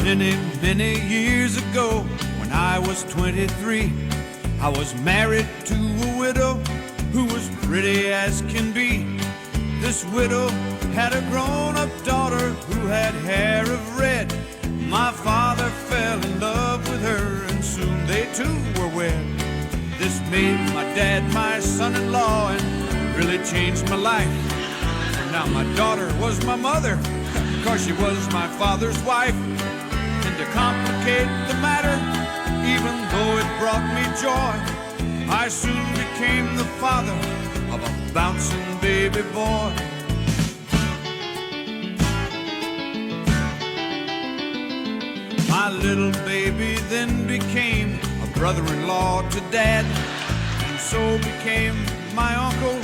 Many, many years ago, when I was 23, I was married to a widow who was pretty as can be. This widow had a grown-up daughter who had hair of red. My father fell in love with her, and soon they too were wed. This made my dad my son-in-law and really changed my life. Now my daughter was my mother, 'cause she was my father's wife. And to complicate the matter, even though it brought me joy, I soon became the father of a bouncing baby boy. My little baby then became a brother-in-law to Dad, and so became my uncle,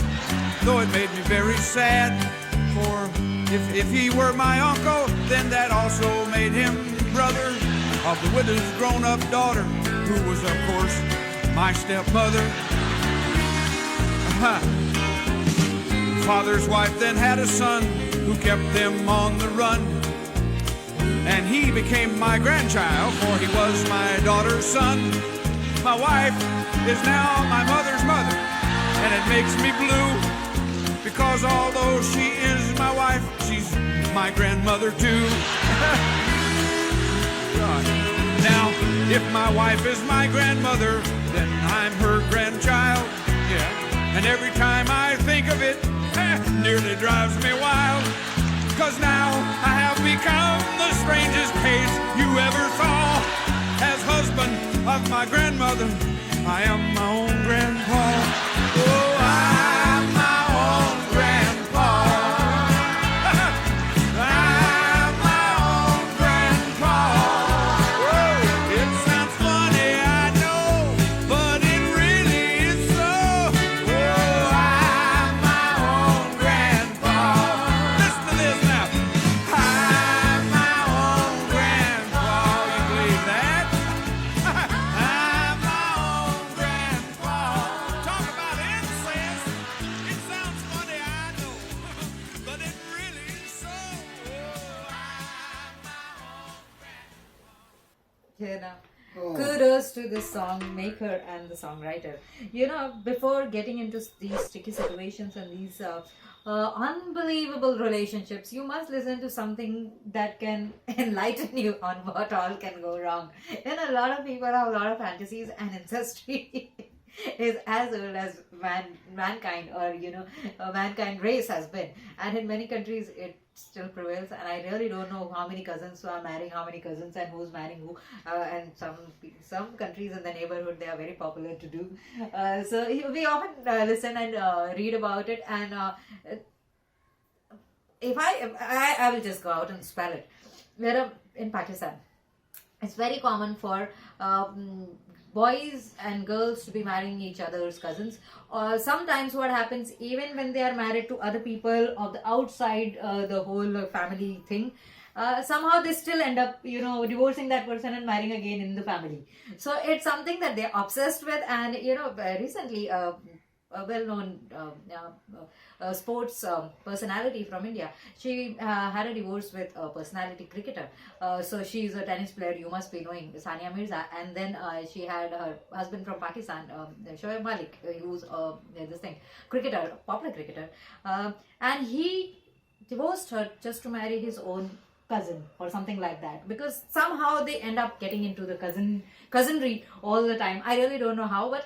though it made me very sad. For if he were my uncle, then that also made him brother of the widow's grown-up daughter, who was, of course, my stepmother. Father's wife then had a son who kept them on the run, and he became my grandchild, for he was my daughter's son. My wife is now my mother's mother, and it makes me blue, because although she is my wife, she's my grandmother too. Now, if my wife is my grandmother, then I'm her grandchild, yeah. And every time I think of it, nearly drives me wild. 'Cause now I have become the strangest case you ever saw. As husband of my grandmother, I am my own grandpa. Oh, I'm my own grandpa. I'm my own grandpa. Oh, it sounds funny, I know, but it really is so. Oh, I'm my own grandpa. Listen to this now. I'm my own grandpa. You believe that? I'm my own grandpa. Talk about incest. It sounds funny, I know, but it really is so. Oh, I'm my own grandpa. You know, kudos to the song maker and the songwriter. You know, before getting into these sticky situations and these unbelievable relationships, you must listen to something that can enlighten you on what all can go wrong. You know, a lot of people have a lot of fantasies, and ancestry is as old as mankind, or mankind race has been, and in many countries it still prevails. And I really don't know how many cousins who are marrying how many cousins and who's marrying who, and some countries in the neighborhood, they are very popular to do. So we often listen and read about it, and if I will just go out and spell it. Where in Pakistan, it's very common for boys and girls to be marrying each other's cousins. Or sometimes what happens, even when they are married to other people of the outside the whole family thing, somehow they still end up, divorcing that person and marrying again in the family. So it's something that they're obsessed with. And recently a well-known sports personality from India, she had a divorce with a personality cricketer. So she's a tennis player, you must be knowing, Sania Mirza. And then she had her husband from Pakistan, Shoaib Malik, who's this thing, cricketer, popular cricketer. And he divorced her just to marry his own cousin or something like that, because somehow they end up getting into the cousinry all the time. I really don't know how, but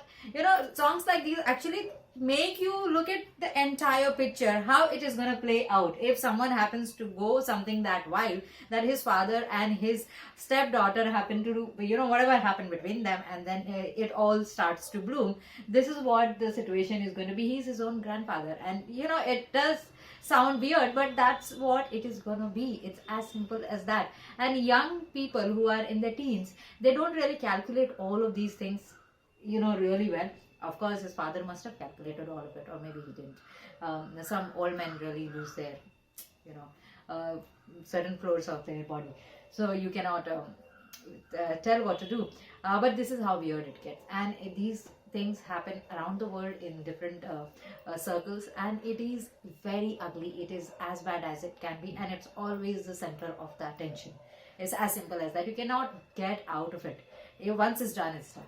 songs like these actually make you look at the entire picture, how it is going to play out if someone happens to go something that wild, that his father and his stepdaughter happen to do, whatever happened between them, and then it all starts to bloom. This is what the situation is going to be. He's his own grandfather, and it does sound weird, but that's what it is going to be. It's as simple as that. And young people who are in their teens, they don't really calculate all of these things really well. Of course, his father must have calculated all of it, or maybe he didn't. Some old men really lose their, certain floors of their body. So you cannot tell what to do. But this is how weird it gets. And these things happen around the world in different circles, and it is very ugly. It is as bad as it can be, and it's always the center of the attention. It's as simple as that. You cannot get out of it. Once it's done, it's done.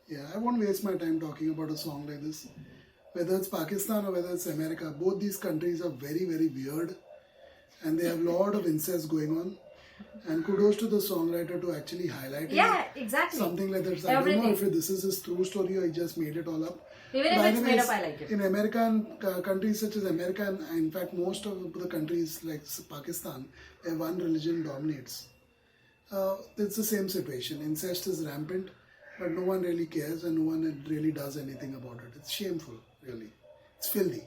Yeah, I won't waste my time talking about a song like this. Whether it's Pakistan or whether it's America, both these countries are very, very weird, and they have a lot of incest going on. And kudos to the songwriter to actually highlight Yeah, exactly. something like that. I don't know if this is his true story or he just made it all up. Even if it's made up, I like it. In American countries such as America, and in fact most of the countries like Pakistan, where one religion dominates, it's the same situation. Incest is rampant, but no one really cares and no one really does anything about it. It's shameful, really. It's filthy.